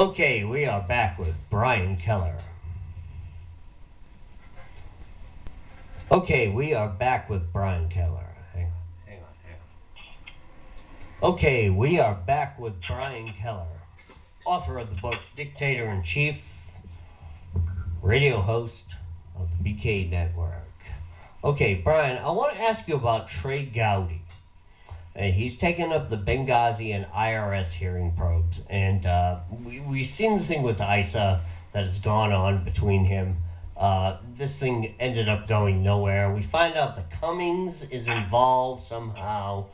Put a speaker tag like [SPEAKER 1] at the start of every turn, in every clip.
[SPEAKER 1] Okay, we are back with Brian Kellar. Okay, we are back with Brian Kellar. Hang on. Okay, we are back with Brian Kellar, author of the book Dictator-in-Chief, radio host of the BK Network. Okay, Brian, I want to ask you about Trey Gowdy. He's taken up the Benghazi and IRS hearing probes, and we've seen the thing with ISA that has gone on between him. This thing ended up going nowhere. We find out that Cummings is involved somehow,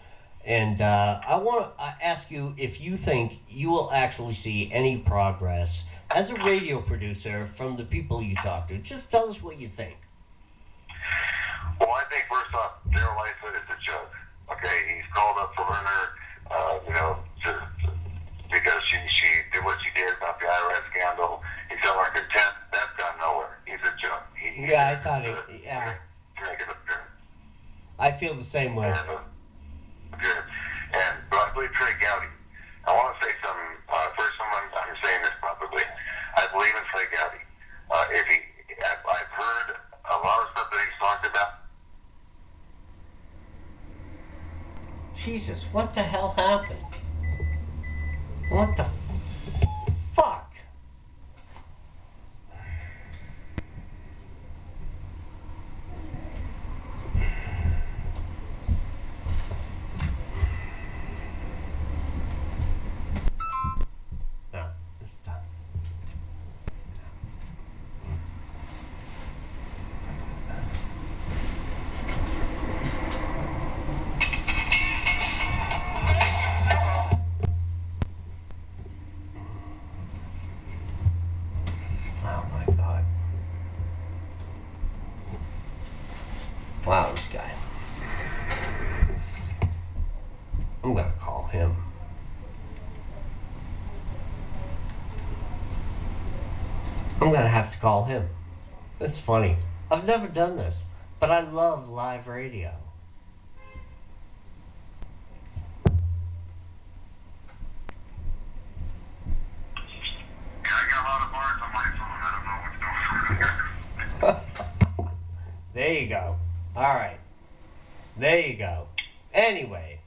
[SPEAKER 1] and I want to ask you if you think you will actually see any progress as a radio producer from the people you talk to. Just tell us what you think.
[SPEAKER 2] Well, I think first off, Daryl Lysa is a joke. Okay, he's called up for Lerner, because she did what she did about the IRS scandal. He's selling her contempt. That's gone nowhere. He's a joke.
[SPEAKER 1] Yeah, I thought it. Yeah. I feel the same way.
[SPEAKER 2] Good. But I believe Trey Gowdy. I want to say something. First, I'm saying this publicly. I believe in Trey Gowdy. I've heard a lot of stuff that he's talked about.
[SPEAKER 1] Jesus, what the hell happened? What the fuck? No, it's done. Wow, this guy. I'm gonna call him. I'm gonna have to call him. It's funny. I've never done this, but I love live radio.
[SPEAKER 2] Yeah, I got a lot of bars on my phone. I don't know what's going on.
[SPEAKER 1] There you go. All right. There you go. Anyway,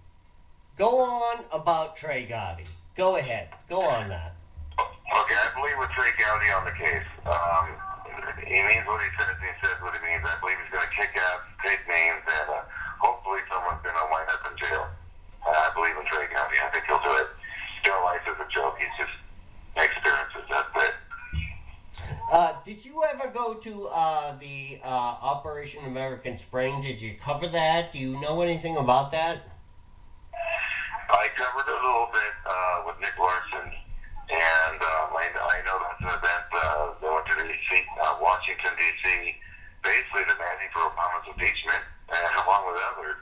[SPEAKER 1] go on about Trey Gowdy. Go ahead. Go on that.
[SPEAKER 2] Okay, I believe with Trey Gowdy on the case. He means what he says. He says what he means. I believe he's going to kick ass, take names, and hopefully someone's going to wind up in jail. I believe in Trey Gowdy. I think he'll do it. Still, life is a joke. He's just experiences. That's it.
[SPEAKER 1] Did you ever go to the Operation American Spring? Did you cover that? Do you know anything about that?
[SPEAKER 2] I covered it a little bit with Nick Larson, and I know that's an event. They went to Washington, D.C., basically demanding for Obama's impeachment, and along with others.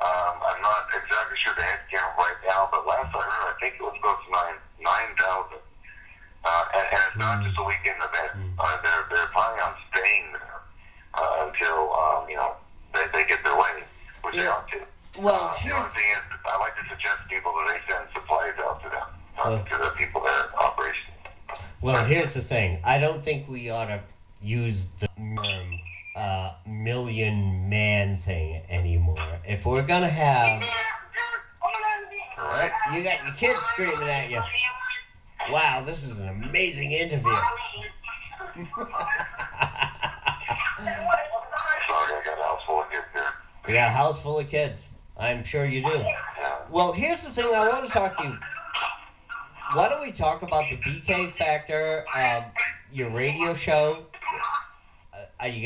[SPEAKER 2] I'm not exactly sure the head count right now, but last I heard, I think it was close to 9,000. And it's not just a weekend event. They're planning on staying there until they get their way, which they ought to.
[SPEAKER 1] Well,
[SPEAKER 2] the only thing is, I like to suggest people that they send supplies out to them, to the people that are operations.
[SPEAKER 1] Well, here's the thing. I don't think we ought to use the term million man thing anymore. If we're gonna have, you got your kids screaming at you. Wow, this is an amazing interview.
[SPEAKER 2] Sorry, I got a house full of kids here.
[SPEAKER 1] You got a house full of kids. I'm sure you do. Well, here's the thing I want to talk to you. Why don't we talk about the BK Factor, your radio show, and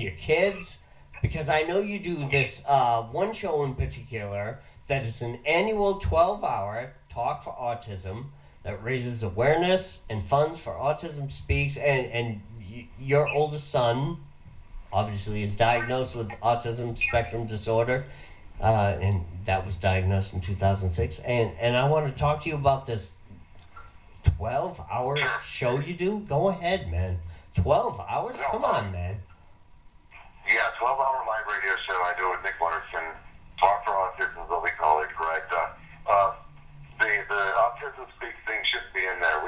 [SPEAKER 1] your kids? Because I know you do this one show in particular that is an annual 12-hour talk for autism that raises awareness and funds for Autism Speaks, and your oldest son obviously is diagnosed with autism spectrum disorder, and that was diagnosed in 2006, and I want to talk to you about this 12-hour show you do. Go ahead, man. 12 hours? Come on, man.
[SPEAKER 2] Yeah, 12-hour live radio show I do with Nick Larson. Talk for Autism is what we call it, correct? The Autism Speaks thing shouldn't be in there.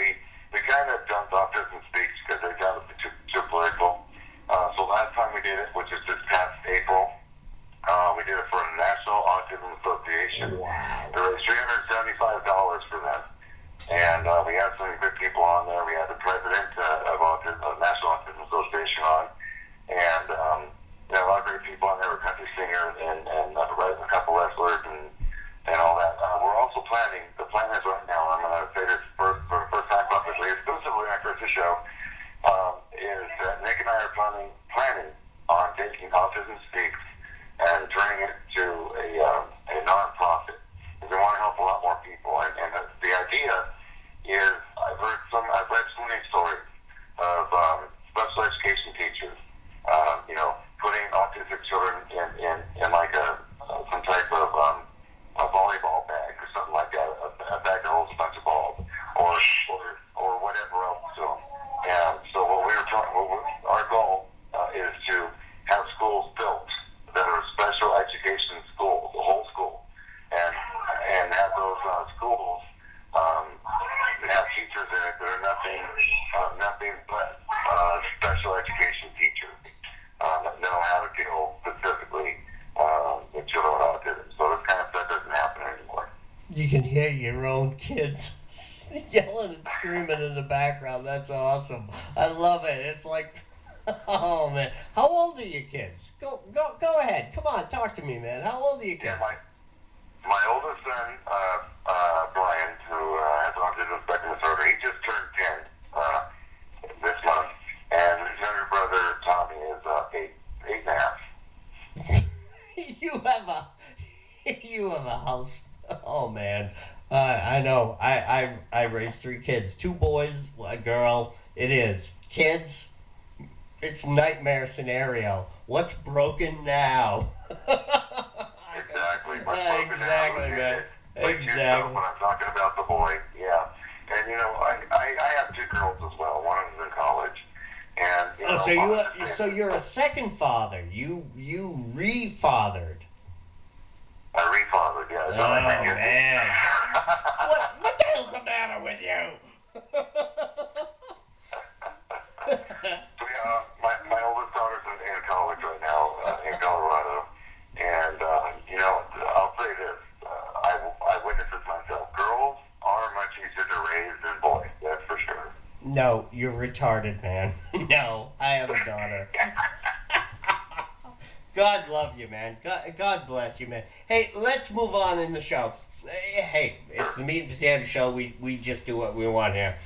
[SPEAKER 2] kind of dumped Autism Speaks because they found it too political. So last time we did it, which is this past April, we did it for the National Autism Association.
[SPEAKER 1] Wow.
[SPEAKER 2] There was $375 for them. And we had some good people on there. We had the president of National Autism Association on. And you know, a lot of great people on there, a country singer and a couple wrestlers and all that. We're also planning, the plan is right now, I'm going to say this for the first time publicly, exclusively on Chris's show, is that Nick and I are planning on taking Autism Speaks and turning it to a non-profit. Because we want to help a lot more people. And the idea is, I've read so many stories of special education teachers, you know, putting autistic children in like some type of a volleyball bag or something like that, a bag that holds a bunch of balls, or whatever else to them. And so our goal is to have schools built that are special education schools, the whole school, and have those schools have teachers in it that are nothing but special education teachers that know how to deal specifically with children with autism. So this kind of stuff doesn't happen anymore.
[SPEAKER 1] You can hear your own kids yelling and screaming in the background. That's awesome. I love it. It's like, oh man. How old are your kids? Go ahead. Come on, talk to me, man. How old are your kids?
[SPEAKER 2] Yeah, my oldest son, Brian, who has autism spectrum disorder, he just turned 10 this month, and his younger brother Tommy is 8.5.
[SPEAKER 1] You have a house. Oh man, I know. I raised 3 kids, 2 boys, a girl. It is kids. It's nightmare scenario. What's broken now?
[SPEAKER 2] Exactly.
[SPEAKER 1] Exactly, man. Exactly.
[SPEAKER 2] When I'm talking about the boy, yeah. And you know, I have 2 girls as well. One of them's in college, and you know,
[SPEAKER 1] so you're a second father. You refathered.
[SPEAKER 2] I refathered, yeah.
[SPEAKER 1] Oh man. What the hell's the matter with you?
[SPEAKER 2] So yeah, my oldest daughter's in college right now in Colorado, and you know, I'll say this: I witnessed this myself. Girls are much easier to raise than boys. That's for sure.
[SPEAKER 1] No, you're retarded, man. No, I have a daughter. God love you, man. God bless you, man. Hey, let's move on in the show. Hey, it's the Meat and Potato Show. We just do what we want here.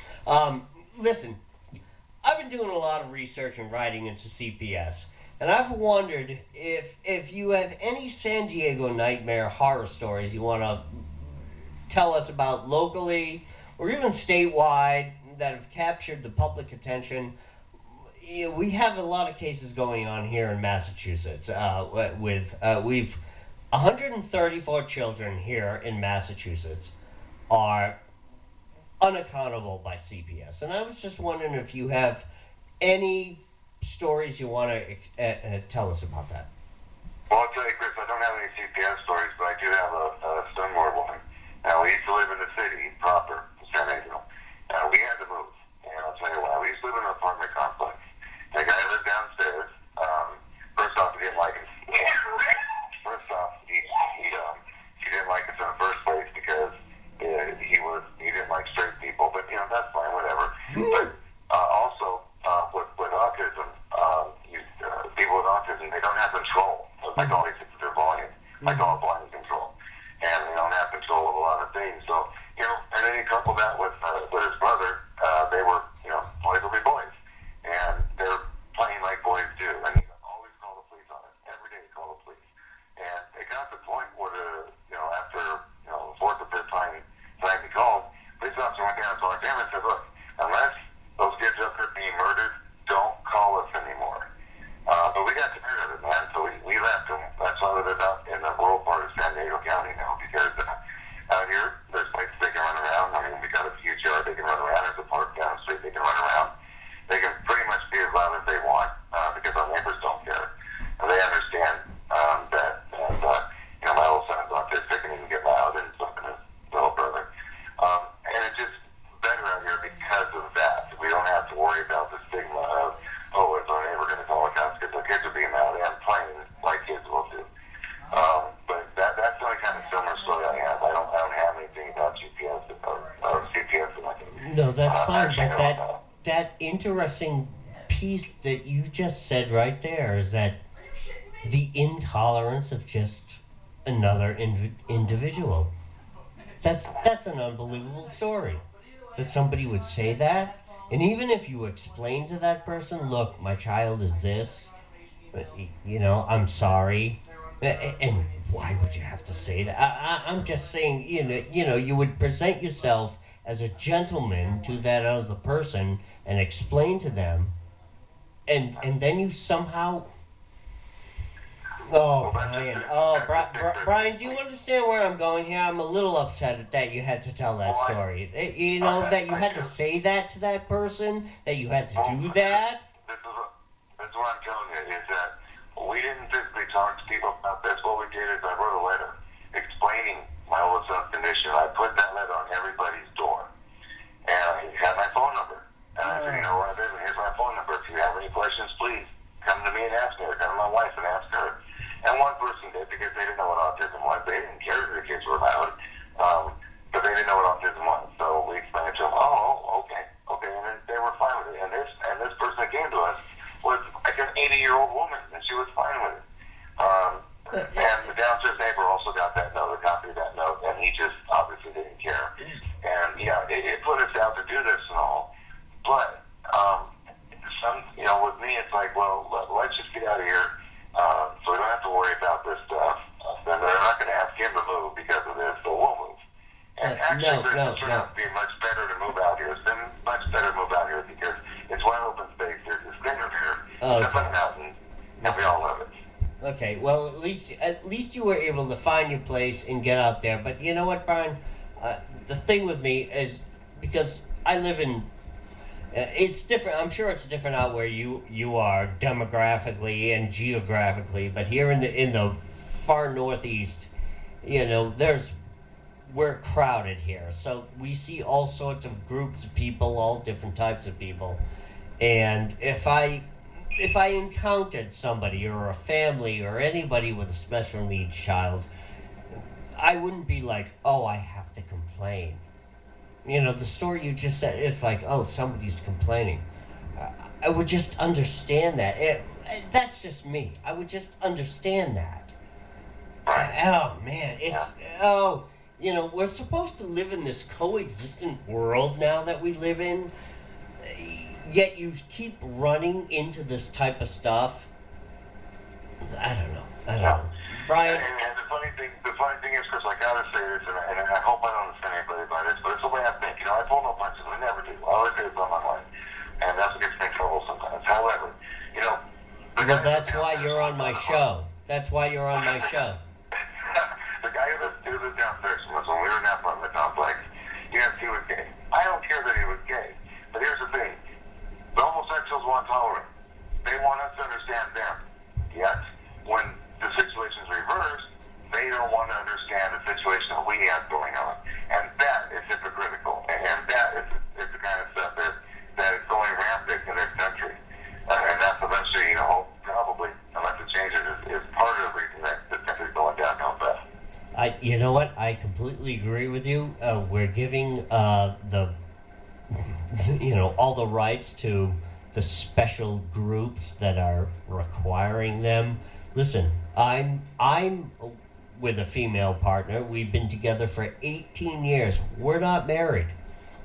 [SPEAKER 1] Listen, I've been doing a lot of research and writing into CPS, and I've wondered if you have any San Diego nightmare horror stories you want to tell us about locally or even statewide that have captured the public attention. We have a lot of cases going on here in Massachusetts. We've 134 children here in Massachusetts are unaccountable by CPS, and I was just wondering if you have any stories you want to tell us about that.
[SPEAKER 2] Well, I'll tell you, Chris, I don't have any CPS stories, but I do have a similar one. Now, we used to live in the city proper, San Diego. We had to move, and I'll tell you why. We used to live in an apartment complex. The guy lived downstairs. First off, he didn't like us. First off, he didn't like us in the first place because he didn't like straight people. But you know, that's fine, whatever. But also with autism, people with autism, they don't have control. Like all these, their volume, like all volume control, and they don't have control of a lot of things. So you know, and then you couple that with his brother, they were, you know, boys will be boys. And they're playing like boys do. And he always call the police on it. Every day he call the police. And it got to the point where, you know, after, you know, the 4th or 5th time he called, police officer went down and told him and said, look, unless those kids up there being murdered, don't call us anymore. But we got tired of it, man. So we left him. That's why we lived out in the rural part of
[SPEAKER 1] fine,
[SPEAKER 2] actually
[SPEAKER 1] but
[SPEAKER 2] know that.
[SPEAKER 1] that interesting piece that you just said right there is that the intolerance of just another individual. That's an unbelievable story. That somebody would say that, and even if you explain to that person, look, my child is this, I'm sorry, and why would you have to say that? I'm just saying, you would present yourself as a gentleman to that other person and explain to them, and then you somehow. Oh,
[SPEAKER 2] Well,
[SPEAKER 1] Brian.
[SPEAKER 2] that's just it, Chris.
[SPEAKER 1] Brian, do you understand where I'm going here? I'm a little upset that you had to tell that
[SPEAKER 2] Well,
[SPEAKER 1] story. That you
[SPEAKER 2] I
[SPEAKER 1] had to
[SPEAKER 2] do.
[SPEAKER 1] say that to that person, that you had to
[SPEAKER 2] Well,
[SPEAKER 1] do that.
[SPEAKER 2] this is what I'm telling you is that we didn't physically talk to people about this. What we did is I wrote a letter explaining my oldest son's condition. I put that letter on everybody's door, and he had my phone number. And I said, you know what, here's my phone number. If you have any questions, please come to me and ask me, or come to my wife and ask her. And one person did because they didn't know what autism was. They didn't care if the kids were loud, but they didn't know what autism was. So we explained to them, okay, and then they were fine with it. And this person that came to us was like an 80-year-old woman, and she was fine with it. And the downstairs neighbor also got that note, a copy of that note, and he just obviously didn't care. And yeah, it put us out to do this and all, but with me, it's like, well, let's just get out of here, so we don't have to worry about this stuff. Then they're not going to ask him to move because of this, so we'll move. And actually, it turned out to be much better to move out here. It's been much better to move out here because it's wide open space. There's this cleaner here. It's up on a mountain, and we all love it.
[SPEAKER 1] Okay, well, at least you were able to find your place and get out there. But you know what, Brian? The thing with me is because I live in. It's different. I'm sure it's different out where you are demographically and geographically. But here in the far northeast, we're crowded here. So we see all sorts of groups of people, all different types of people. And if I encountered somebody or a family or anybody with a special needs child, I wouldn't be like, oh, I have to complain. The story you just said, it's like, oh, somebody's complaining. I would just understand that. That's just me. I would just understand that. Oh, man. We're supposed to live in this coexistent world now that we live in. Yet you keep running into this type of stuff. I don't know. Brian.
[SPEAKER 2] And the funny thing is, Chris, I gotta say this, and I hope I don't offend anybody by this, but it's the way I think. I pull no punches. I never do. All I do is on my mind, and that's what gets me in trouble sometimes. However,
[SPEAKER 1] well, that's why you're on my show. That's why you're on my show.
[SPEAKER 2] The guy who lived downstairs from us when we were in that apartment complex, yes, he was gay. I don't care that he was gay, but here's the thing: the homosexuals want tolerance. They want us to understand them. Yet, when the situation's reversed, they don't want to understand the situation that we have going on. And that is hypocritical. And that is the kind of stuff that is going rampant in this country. And that's eventually, probably, unless it changes, is part of the reason that this country's going downhill fast.
[SPEAKER 1] You know what? I completely agree with you. We're giving all the rights to the special groups that are requiring them. Listen, I'm with a female partner. We've been together for 18 years. We're not married.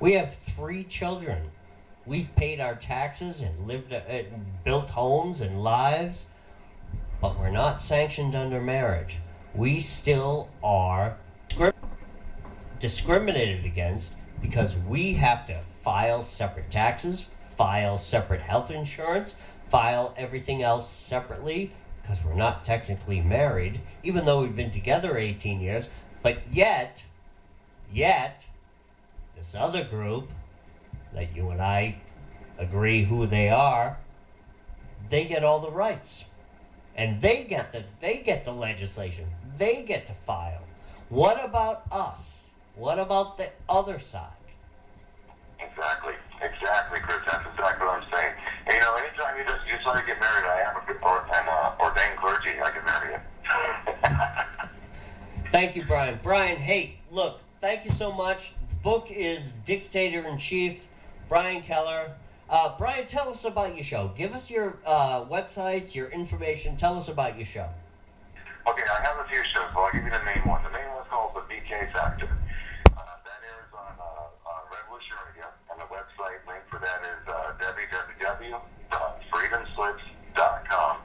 [SPEAKER 1] We have 3 children. We've paid our taxes and built homes and lives, but we're not sanctioned under marriage. We still are discriminated against because we have to file separate taxes, file separate health insurance, file everything else separately, because we're not technically married, even though we've been together 18 years, but yet, this other group that you and I agree who they are, they get all the rights. And they get the legislation. They get to file. What about us? What about the other side?
[SPEAKER 2] Exactly, Chris. That's exactly what I'm saying. And, anytime you decide to get married, I am an ordained clergy. I can marry you.
[SPEAKER 1] Thank you, Brian. Brian, hey, look, thank you so much. The book is Dictator in Chief. Brian Kellar. Brian, tell us about your show. Give us your websites, your information. Tell us about your show.
[SPEAKER 2] Okay, I have a few shows, so I'll give you the main one. The main one's called The BK Factor. That airs on Revolution Radio, and the website link for that is www.freedomslips.com.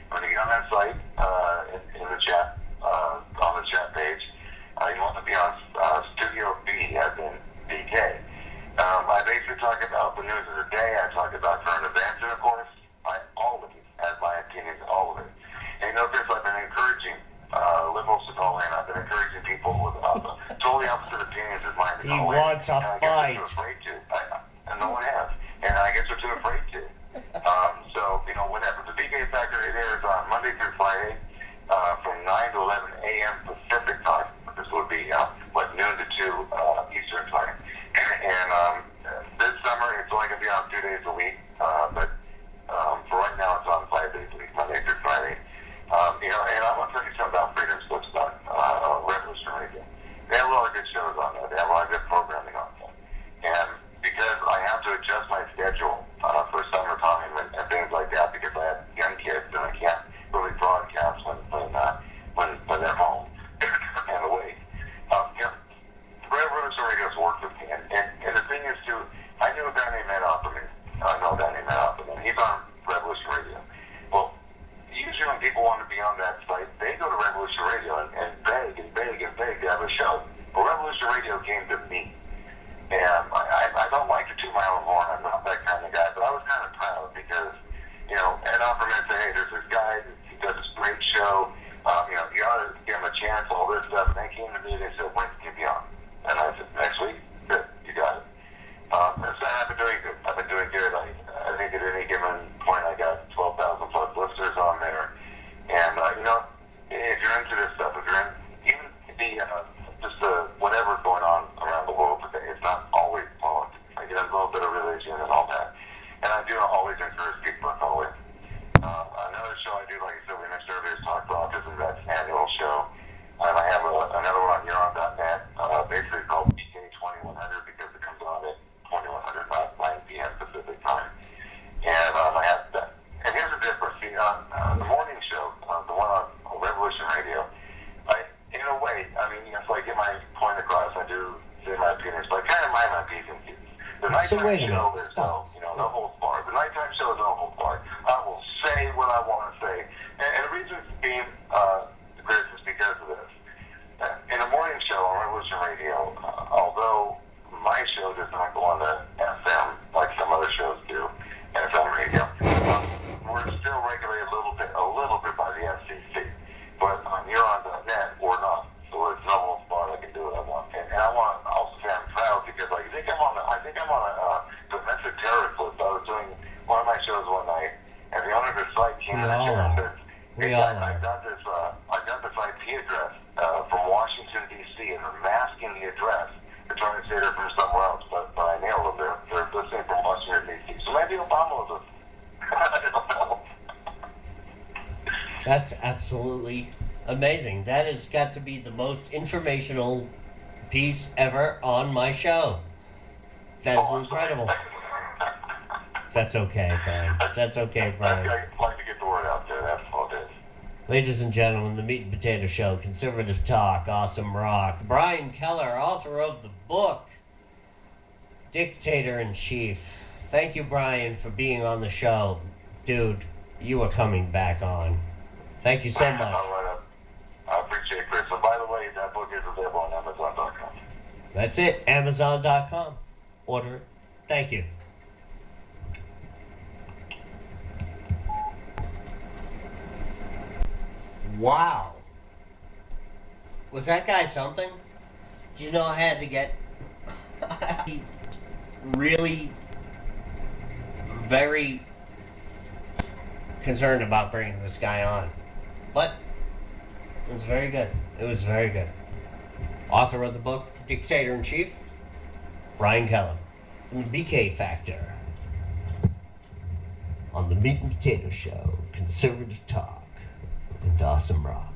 [SPEAKER 2] When you get on that site, in the chat, on the chat page, you want to be on Studio B, as in BK. I basically talk about the news of the day. I talk about current events, and of course, I always have my opinions, all of it. And you know, Chris, I've been encouraging liberals to call in. I've been encouraging people with totally opposite opinions as mine to
[SPEAKER 1] He
[SPEAKER 2] call in.
[SPEAKER 1] wants a
[SPEAKER 2] And I guess
[SPEAKER 1] fight.
[SPEAKER 2] they're too afraid to. And no one has. And I guess they're too afraid to. So, you know, whatever. The BK Factor, it airs on Monday through Friday from 9 to 11 a.m. Pacific time. This would be, noon to 2 Eastern time. And this summer, it's only going to be on 2 days a week. But for right now, it's on 5 days a week, Monday through Friday. You know, and I want to tell you something about Freedom Slips on Revolution Radio. They have a lot of good shows on there. They have a lot of good programming on there. And because I have to adjust my schedule for summertime and things like that, because I have young kids and I can't really broadcast when they're home and away. You know, Revolution Radio's worked with me. And the thing is, too, I knew a guy named Ed Opperman. I know a guy named Ed Opperman. He's on Revolution Radio. Well, usually when people want to be on that site, they go to Revolution Radio and beg and beg and beg to have a show. But Revolution Radio came to me. And I don't like the 2 mile horn. I'm not that kind of guy. But I was kind of proud because, you know, Ed Opperman said, hey, there's this guy, he does this great show. You know, you ought to give him a chance, all this stuff. And they came to me and they said, when can you be on? And I said, next week? Good, you got it. And so I've been doing good. I've been doing good. I think at any given point I got 12,000 plus listeners on there. And, you know, if you're into this stuff, if you're in, even whatever's going on around the world today, it's not always politics. I get a little bit of religion and all that. And I do always encourage people to call in. Another show I do, like I said, we next earlier is Talk for Autism. That's an annual show. And I have another one on Neuron.net, basically called BK 2100 because it comes on at 2100, not 9 p.m. Pacific time. And I have that. And here's the difference. See, the morning show, the one on Revolution Radio, in a way, I mean, if I get my point across, I do say my opinions, but I kind of mind my P's and Q's. The nighttime show, there's no holds barred. The nighttime show is no holds barred. I will say what I want to say. And the reason being, Chris, is because of this. In the morning show on Revolution Radio, although my show does not go on the FM like some other shows do, FM radio, we're still regulated a little bit by the FCC. But on Neuron.net, we're not. So it's no holds barred. I can do what I want. And I want to also say I'm proud because I think I'm on a domestic terrorist list. I was doing one of my shows one night, and the owner of the site came in the chair and said, hey, I got this IP address from Washington, D.C., and they're masking the address. They're trying to say they're from somewhere else, but I nailed them. They're listening from Washington, D.C. So maybe Obama was listening. I don't know.
[SPEAKER 1] That's absolutely amazing. That has got to be the most informational piece ever on my show. That is incredible. That's okay, Brian. That's okay, Brian.
[SPEAKER 2] I'd like to get the word out there. That's all it is.
[SPEAKER 1] Ladies and gentlemen, the Meat and Potato Show, conservative talk, awesome rock. Brian Kellar, author of the book, Dictator in Chief. Thank you, Brian, for being on the show. Dude, you are coming back on. Thank you so much.
[SPEAKER 2] I appreciate it, Chris. And by the way, that book is available on Amazon.com.
[SPEAKER 1] That's it, Amazon.com. Order it. Thank you. Wow. Was that guy something? Do you know I had to get really very concerned about bringing this guy on. But it was very good. It was very good. Author of the book, Dictator in Chief, Brian Kellar, from the BK Factor. On the Meat and Potato Show, conservative talk and awesome rock.